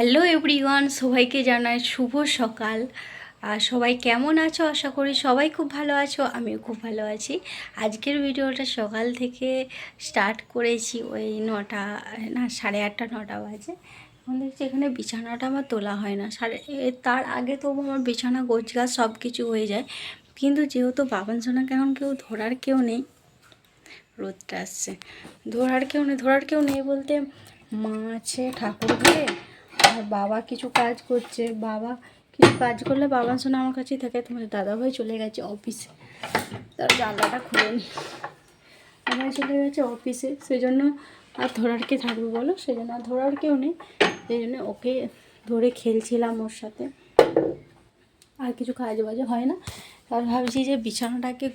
Hello everyone, সবাইকে জানাই শুভ সকাল। আর সবাই কেমন আছো? আশা করি সবাই খুব ভালো আছো, আমিও খুব ভালো আছি। আজকের ভিডিওটা সকাল থেকে স্টার্ট করেছি, ওই 9টা না 8:30 9টা বাজে। এখন দেখছি এখানে বিছানাটা আমার তোলা হয় না, তার আগে তো আমার বিছানা গোছগাছ সব কিছু হয়ে যায়। কিন্তু যেহেতু বাবান সোনাকে এখন ধরার কেউ নেই, রোদটা আসছে, ধরার কেউ নেই বলতে মা আছে, ঠাকুর ঘরে, আর বাবা কিছু কাজ করছে। বাবা কিছু কাজ করলে বাবা শোনা আমার কাছেই থাকে। তোমাদের দাদাভাই চলে গেছে অফিসে, তার জানলাটা খুলে নি, বাবা চলে গেছে অফিসে, সেই জন্য আর ধরার কে থাকবে বলো, সেই জন্য আর ধরার কেউ নেই। সেই জন্য ওকে ধরে খেলছিলাম ওর সাথে, আর কিছু কাজ বাজ হয় না। তার ভাবছি যে বিছানাটাকে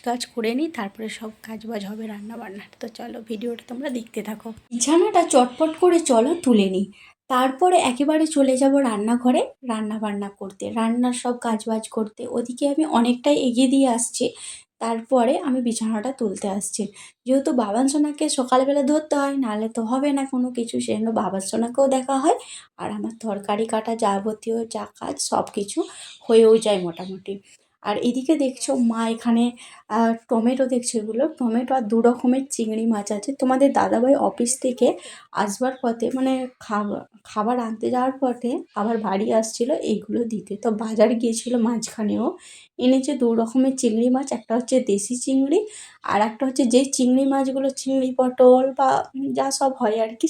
কাজ করে নিই, তারপরে সব কাজ বাজ হবে, রান্না বান্নার। তো চলো ভিডিওটা তোমরা দেখতে থাকো। বিছানাটা চটপট করে চলো তুলে নিই, তারপরে একেবারে চলে যাব রান্নাঘরে রান্না বান্না করতে, রান্নার সব কাজ বাজ করতে। ওদিকে আমি অনেকটাই এগিয়ে দিয়ে আসছি, তারপরে আমি বিছানাটা তুলতে আসছি। যেহেতু বাবান সোনাকে সকালবেলা ধরতে হয়, নাহলে তো হবে না কোনো কিছু, সেজন্য বাবার সোনাকেও দেখা হয়। আর আমার তরকারি কাটা যাবতীয় যা কাজ সব কিছু হয়েও যায় মোটামুটি। আর এদিকে দেখছো মা এখানে টমেটো দেখছো, এগুলো টমেটো আর 2 রকমের চিংড়ি মাছ আছে। তোমাদের দাদাভাই অফিস থেকে আসবার পথে, মানে খাবার আনতে যাওয়ার পথে আবার বাড়ি আসছিল এইগুলো দিতে, তো বাজার গিয়েছিল মাঝখানেও, এনেছে 2 রকমের চিংড়ি মাছ। একটা হচ্ছে দেশি চিংড়ি, আর একটা হচ্ছে যেই চিংড়ি মাছগুলো চিংড়ি পটল বা যা সব হয় আর কি,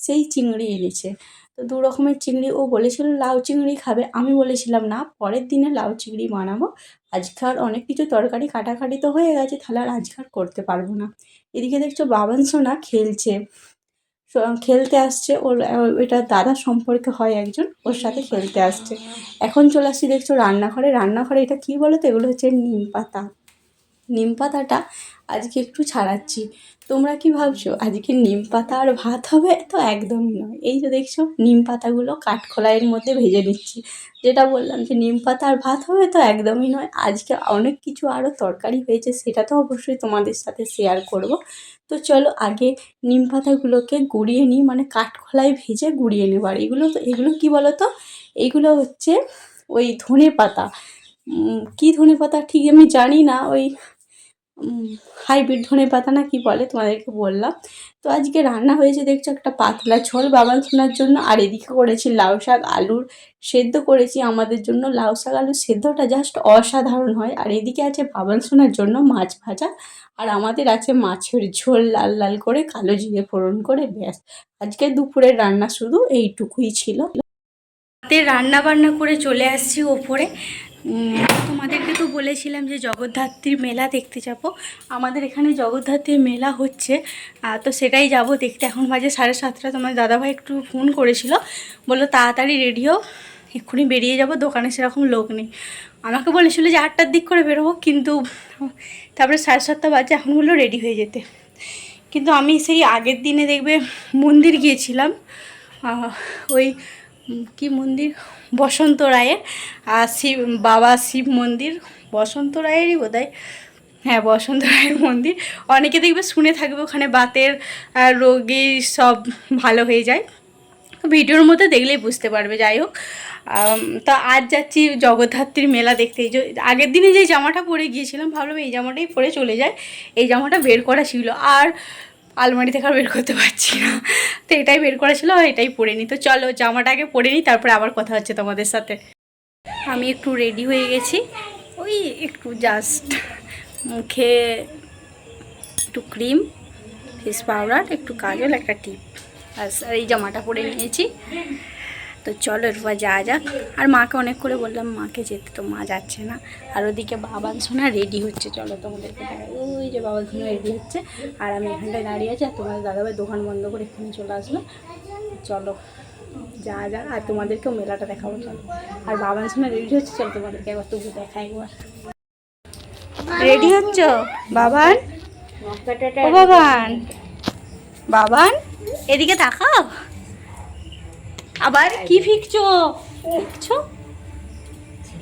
সেই চিংড়ি এনেছে। তো 2 রকমের চিংড়ি। ও বলেছিল লাউ চিংড়ি খাবে, আমি বলেছিলাম না, পরের দিনে লাউ চিংড়ি বানাবো। আজকে আর অনেক কিছু তরকারি কাটাকাটি তো হয়ে গেছে, তাহলে আর আজকে আর করতে পারবো না। এদিকে দেখছো বাবান সোনা খেলছে, খেলতে আসছে ওর, এটা দাদা সম্পর্কে হয় একজন, ওর সাথে খেলতে আসছে। এখন চলে আসছি দেখছো রান্নাঘরে এটা কি বলো তো, এগুলো হচ্ছে নিম পাতা। নিম পাতাটা আজকে একটু ছাড়াচ্ছি। তোমরা কি ভাবছো আজকে নিম পাতা আর ভাত হবে? তো একদমই নয়। এই যে দেখছো নিম পাতাগুলো কাঠখোলাইয়ের মধ্যে ভেজে নিচ্ছি। যেটা বললাম যে নিম পাতা আর ভাত হবে, তো একদমই নয়। আজকে অনেক কিছু আরও তরকারি হয়েছে, সেটা তো অবশ্যই তোমাদের সাথে শেয়ার করব। তো চলো আগে নিম পাতাগুলোকে গুঁড়িয়ে নিই, মানে কাঠখোলায় ভেজে গুঁড়িয়ে নেব। আর এগুলো কী বলো তো, এইগুলো হচ্ছে ওই ধনে পাতা। কী ধনে পাতা ঠিক আমি জানি না, ওই হাইব্রিড ধনে পাতা না কি বলে, তোমাদেরকে বললাম। তো আজকে রান্না হয়েছে দেখছো একটা পাতলা ঝোল বাবান সোনার জন্য, আর এদিকে করেছি লাউ শাক আলুর সেদ্ধ করেছি আমাদের জন্য। লাউ শাক আলুর সেদ্ধটা জাস্ট অসাধারণ হয়। আর এদিকে আছে বাবান সোনার জন্য মাছ ভাজা, আর আমাদের আছে মাছের ঝোল লাল লাল করে কালো জিরে ফোড়ন করে, ব্যাস। আজকে দুপুরের রান্না শুধু এইটুকুই ছিল। রাতে রান্না বান্না করে চলে আসছি ওপরে। তোমাদেরকে তো বলেছিলাম যে জগদ্ধাত্রীর মেলা দেখতে যাব। আমাদের এখানে জগদ্ধাত্রীর মেলা হচ্ছে, তো সেটাই যাব দেখতে। এখন বাজে 7:30। তোমার দাদাভাই একটু ফোন করেছিল, বললো তাড়াতাড়ি রেডিও, এক্ষুনি বেরিয়ে যাব, দোকানে সেরকম লোক নেই। আমাকে বলেছিল যে 8টার দিক করে বেরোবো, কিন্তু তারপরে 7:30 বাজে, এখন বললো রেডি হয়ে যেতে। কিন্তু আমি সেই আগের দিনে দেখবে মন্দির গিয়েছিলাম, ওই কি মন্দির, বসন্ত রায়ের, বাবা শিব মন্দির, বসন্ত রায়েরই বোধহয়, হ্যাঁ বসন্ত রায়ের মন্দির। অনেকে দেখবে শুনে থাকবে ওখানে বাতের রোগী সব ভালো হয়ে যায়, ভিডিওর মধ্যে দেখলেই বুঝতে পারবে। যাই হোক, তো আজ যাচ্ছি জগদ্ধাত্রীর মেলা দেখতে। আগের দিনে যে জামাটা পরে গিয়েছিলাম, ভাবলাম এই জামাটাই পরে চলে যায়। এই জামাটা বের করা ছিল, আর আলমারি থেকে আর বের করতে পারছি না, তো এটাই বের করা ছিল, আর এটাই পরে নিই। তো চলো জামাটা আগে পরে নিই, তারপরে আবার কথা হচ্ছে তোমাদের সাথে। আমি একটু রেডি হয়ে গেছি, ওই একটু জাস্ট মুখে একটু ক্রিম, ফেস পাউডার, একটু কাজল, একটা টিপ, আর এই জামাটা পরে নিয়েছি। তো চলো এরপর যাওয়া যাক। আর মাকে অনেক করে বললাম মাকে যেতে, তো মা যাচ্ছে না। আর ওদিকে বাবান সোনা রেডি হচ্ছে, চলো তোমাদেরকে ওই যে বাবান সোনা রেডি হচ্ছে, আর আমি এখানটায় দাঁড়িয়ে আছি। আর তোমাদের দাদাভাই দোকান বন্ধ করে এখানে চলে আসলো। চলো যাওয়া যাক, আর তোমাদেরকেও মেলাটা দেখাবো চলো। আর বাবান সোনা রেডি হচ্ছে, চলো তোমাদেরকে একবার তবু দেখা একবার। রেডি হচ্ছ বাবান? ও বাবান, বাবান এদিকে তাকাও। আবার কি ফিকছো ফিকছো?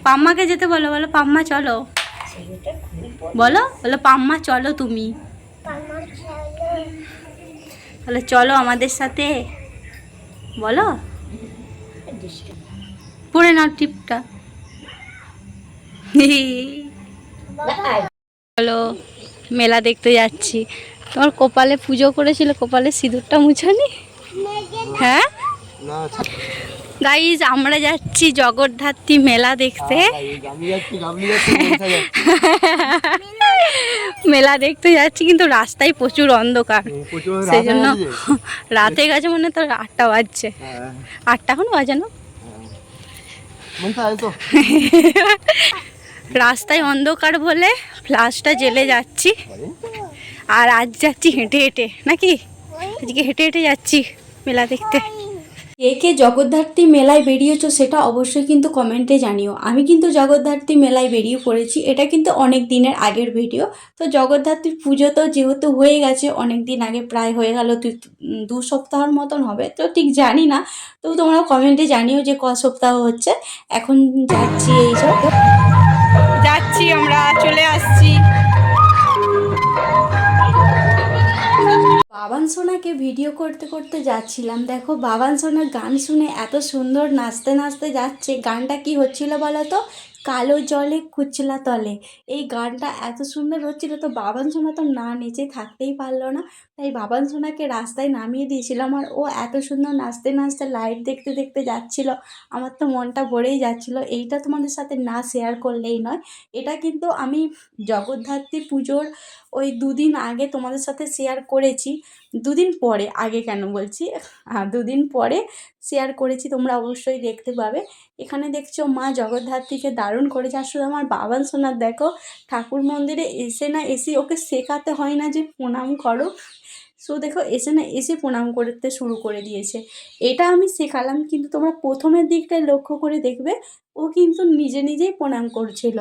পাম্মাকে যেতে বলো, বলো পাম্মা চলো, বলো বলো পাম্মা চলো তুমি, তাহলে চলো আমাদের সাথে, বলো পরে না টিপটা। হলো মেলা দেখতে যাচ্ছি। তোমার কপালে পুজো করেছিল, কপালে সিঁদুরটা মুছানি? হ্যাঁ গাইজ, আমরা যাচ্ছি জগদ্ধাত্রী মেলা দেখতে। মেলা দেখতে যাচ্ছি, কিন্তু রাস্তায় প্রচুর অন্ধকার, সেই জন্য রাতে গেছে মনে তো 8টা বাজছে। 8টা এখনো বাজে না। রাস্তায় অন্ধকার বলে ফ্ল্যাশটা জ্বেলে যাচ্ছি। আর আজ যাচ্ছি হেঁটে হেঁটে, নাকি আজকে হেঁটে হেঁটে যাচ্ছি মেলা দেখতে। কে কে জগদ্ধাত্রী মেলায় বেরিয়েছো সেটা অবশ্যই কিন্তু কমেন্টে জানিও। আমি কিন্তু জগদ্ধাত্রী মেলায় বেরিয়ে পড়েছি, এটা কিন্তু অনেক দিনের আগের ভিডিও। তো জগদ্ধাত্রী পুজো তো যেহেতু হয়ে গেছে অনেক দিন আগে, প্রায় হয়ে গেল 2 সপ্তাহের মতন হবে, তো ঠিক জানি না। তো তোমরা কমেন্টে জানিও যে ক সপ্তাহ হচ্ছে। এখন যাচ্ছি, এইসব যাচ্ছি, আমরা চলে আসছি। বাবান সোনাকে ভিডিও করতে করতে যাচ্ছিলাম। দেখো বাবান সোনা গান শুনে এত সুন্দর নাচতে নাচতে যাচ্ছে। গানটা কি হচ্ছিল বলো তো? কালো জলে কুচলা তলে। এই গানটা এত সুন্দর হচ্ছিল, তো বাবান সোনা তো না নেচে থাকতেই পারলো না। তাই বাবান সোনাকে রাস্তায় নামিয়ে দিয়েছিলাম, আর ও এত সুন্দর নাচতে নাচতে লাইট দেখতে দেখতে যাচ্ছিল। আমার তো মনটা ভরেই যাচ্ছিল। এইটা তোমাদের সাথে না শেয়ার করলেই নয়। এটা কিন্তু আমি জগদ্ধাত্রী পুজোর ওই 2 দিন আগে তোমাদের সাথে শেয়ার করেছি। 2 দিন পরে, আগে কেন বলছি, 2 দিন পরে শেয়ার করেছি, তোমরা অবশ্যই দেখতে পাবে। এখানে দেখছো মা জগদ্ধাত্রীকে দারুণ করেছে। আর শুধু আমার বাবান সোনার দেখো, ঠাকুর মন্দিরে এসে না এসে ওকে শেখাতে হয় না যে প্রণাম করো। সো দেখো এসে না এসে প্রণাম করতে শুরু করে দিয়েছে। এটা আমি শেখালাম, কিন্তু তোমরা প্রথমের দিকটায় লক্ষ্য করে দেখবে ও কিন্তু নিজে নিজেই প্রণাম করছিল।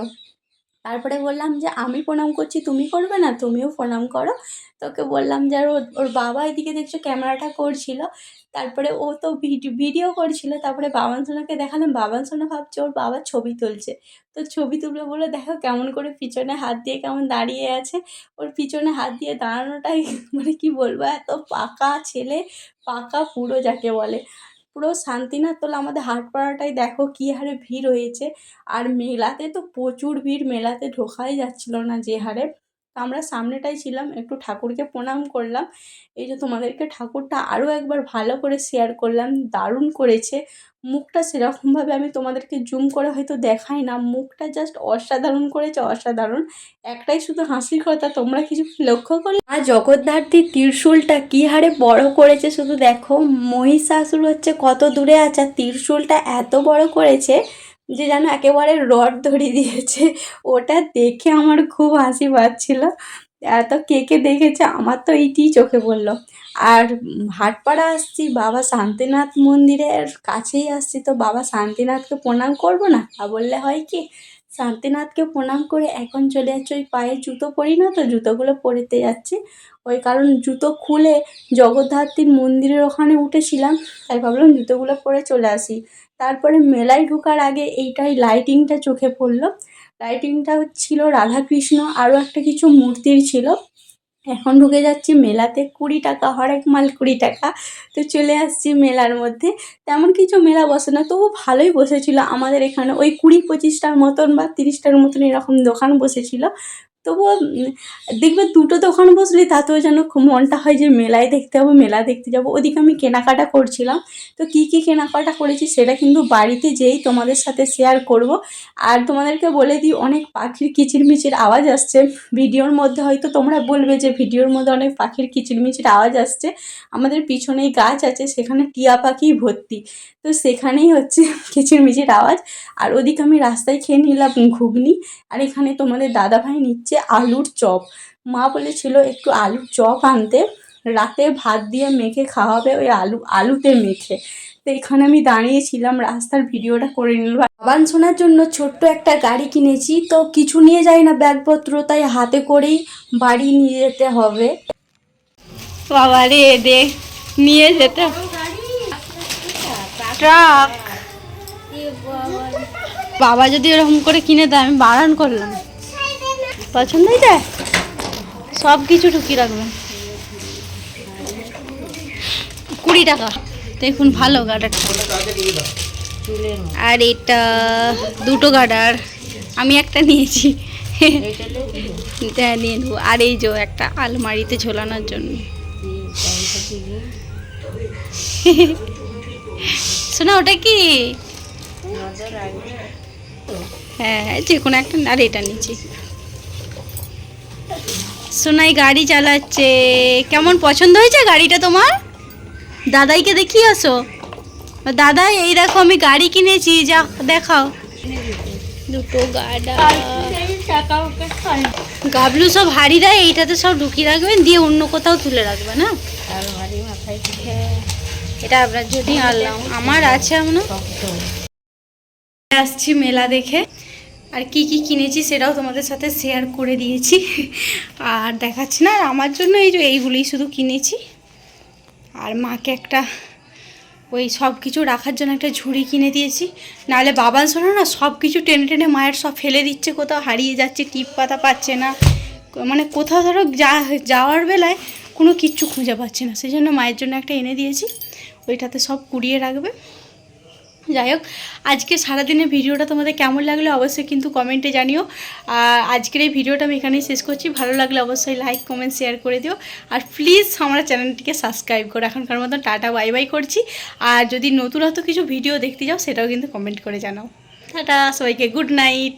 তারপরে বললাম যে আমি প্রণাম করছি, তুমি করবে না? তুমিও প্রণাম করো। তোকে বললাম যে, আর ওর বাবা এদিকে দেখছো ক্যামেরাটা করছিল। তারপরে ও তো ভিডিও করছিল। তারপরে বাবান সোনাকে দেখালাম, বাবান সোনা ভাবছে ওর বাবা ছবি তুলছে। তো ছবি তুলবে বলে দেখো কেমন করে পিছনে হাত দিয়ে কেমন দাঁড়িয়ে আছে। ওর পিছনে হাত দিয়ে দাঁড়ানোটাই মানে কি বলবো, এত পাকা ছেলে, পাকা পুরো যাকে বলে। পুরো শান্তিনাথতলা আমাদের হাটপাড়াটাই দেখো কী হারে ভিড় হয়েছে। আর মেলাতে তো প্রচুর ভিড়, মেলাতে ঢোকাই যাচ্ছিল না যে হারে। আমরা সামনেটাই ছিলাম, একটু ঠাকুরকে প্রণাম করলাম। এই যে তোমাদেরকে ঠাকুরটা আরও একবার ভালো করে শেয়ার করলাম, দারুণ করেছে। মুখটা সেরকমভাবে আমি তোমাদেরকে জুম করে হয়তো দেখাই না, মুখটা জাস্ট অসাধারণ করেছে, অসাধারণ। একটাই শুধু হাসির কথা, তোমরা কিছু লক্ষ্য করলে? আর জগদ্ধাত্রীর ত্রিশূলটা কী হারে বড় করেছে শুধু দেখো। মহিষাসুর হচ্ছে কত দূরে আছে, আর ত্রিশূলটা এত বড় করেছে যে যেন একেবারে রড ধরিয়ে দিয়েছে। ওটা দেখে আমার খুব হাসি পাচ্ছিল। এত কে কে দেখেছে, আমার তো এইটিই চোখে পড়লো। আর হাটপাড়া আসছি, বাবা শান্তিনাথ মন্দিরের কাছেই আসছি, তো বাবা শান্তিনাথকে প্রণাম করবো না? তা বললে হয় কি, শান্তিনাথকে প্রণাম করে এখন চলে যাচ্ছি। ওই পায়ে জুতো পরি না, তো জুতোগুলো পরতে যাচ্ছি। ওই কারণ জুতো খুলে জগদ্ধাত্রীর মন্দিরের ওখানে উঠেছিলাম, তাই ভাবলাম জুতোগুলো পরে চলে আসি। তারপরে মেলায় ঢোকার আগে এইটাই লাইটিংটা চোখে পড়লো। লাইটিংটা ছিল রাধাকৃষ্ণ, আরও একটা কিছু মূর্তির ছিল। এখন ঢুকে যাচ্ছি মেলাতে, 20 টাকা হরেক মাল 20 টাকা। তো চলে আসছি মেলার মধ্যে। তেমন কিছু মেলা বসে না, তবু ভালোই বসেছিল আমাদের এখানে। ওই 20-25টার মতন বা 30টার মতন এরকম দোকান বসেছিল। তবুও দেখবে 2টো দোকান বসলে তাতেও যেন মনটা হয় যে মেলায় দেখতে যাবো, মেলা দেখতে যাবো। ওদিকে আমি কেনাকাটা করছিলাম। তো কী কী কেনাকাটা করেছি সেটা কিন্তু বাড়িতে যেয়েই তোমাদের সাথে শেয়ার করব। আর তোমাদেরকে বলে দিই, অনেক পাখির কিচিরমিচির আওয়াজ আসছে ভিডিওর মধ্যে। হয়তো তোমরা বলবে যে ভিডিওর মধ্যে অনেক পাখির কিচিরমিচির আওয়াজ আসছে। আমাদের পিছনেই গাছ আছে, সেখানে টিয়া পাখি ভর্তি, তো সেখানেই হচ্ছে কিচিরমিচির আওয়াজ। আর ওদিকে আমি রাস্তায় খেয়ে নিলাম ঘুগনি। আর এখানে তোমাদের দাদাভাই নিচ্ছে আলুর চপ। মা বলেছিল একটু আলুর চপ আনতে, রাতে ভাত দিয়ে মেখে খাওয়াবে, ওই আলুতে মেখে। তো এখানে আমি দাঁড়িয়েছিলাম, রাস্তার ভিডিওটা করে নিলাম। বাবান শোনার জন্য ছোট্ট একটা গাড়ি কিনেছি, তো কিছু নিয়ে যাই না ব্যাগপত্র, তাই হাতে করেই বাড়ি নিয়ে যেতে হবে। বাবা রে, দেখ নিয়ে যেতে ট্রাক। বাবা যদি এরকম করে কিনে দেয়, আমি বারণ করলাম। পছন্দই দেয়, সব কিছু ঢুকিয়ে রাখবেন। 20 টাকা দেখুন, ভালো গাড়িটা। আর এটা দুটো গার্ডার, আমি একটা নিয়েছি। হ্যাঁ নিয়ে নেবো। আর এই যে একটা আলমারিতে ঝোলানোর জন্য। শোনা ওটা কি? হ্যাঁ যে কোনো একটা, আর এটা নিচে। সোনাই গাড়ি চালাচ্ছে, কেমন পছন্দ হয়েছে গাড়িটা তোমার? দাদাইকে দেখিয়ে আসো। দাদা এই দেখো আমি গাড়ি কিনেছি, যা দেখাও। দুটো গাড়া, গাবলু সব হাড়ি দেয়, এইটাতে সব ঢুকিয়ে রাখবেন, দিয়ে অন্য কোথাও তুলে রাখবেন। না হ্যাঁ এটা আপনার যদি আনলাম, আমার আছে আমরা আসছি মেলা দেখে। আর কি কি কিনেছি সেটাও তোমাদের সাথে শেয়ার করে দিয়েছি, আর দেখাচ্ছি না। আর আমার জন্য এই যে এইগুলোই শুধু কিনেছি, আর মাকে একটা ওই সব কিছু রাখার জন্য একটা ঝুড়ি কিনে দিয়েছি। নাহলে বাবান শোনো না, সব কিছু টেনে টেনে মায়ের সব ফেলে দিচ্ছে, কোথাও হারিয়ে যাচ্ছে, টিপ পাতা পাচ্ছে না, মানে কোথাও ধরো যাওয়ার বেলায় কোনো কিচ্ছু খুঁজে পাচ্ছে না। সেই জন্য মায়ের জন্য একটা এনে দিয়েছি, ওইটাতে সব কুড়িয়ে রাখবে। যাই হোক, আজকে সারাদিনের ভিডিওটা তোমাদের কেমন লাগলো অবশ্যই কিন্তু কমেন্টে জানিও। আর আজকের এই ভিডিওটা আমি এখানেই শেষ করছি। ভালো লাগলে অবশ্যই লাইক কমেন্ট শেয়ার করে দিও, আর প্লিজ আমার চ্যানেলটিকে সাবস্ক্রাইব করো। এখনকার মতন টাটা বাই বাই করছি। আর যদি নতুনত্ব কিছু ভিডিও দেখতে যাও সেটাও কিন্তু কমেন্ট করে জানাও। টাটা সবাইকে, গুড নাইট।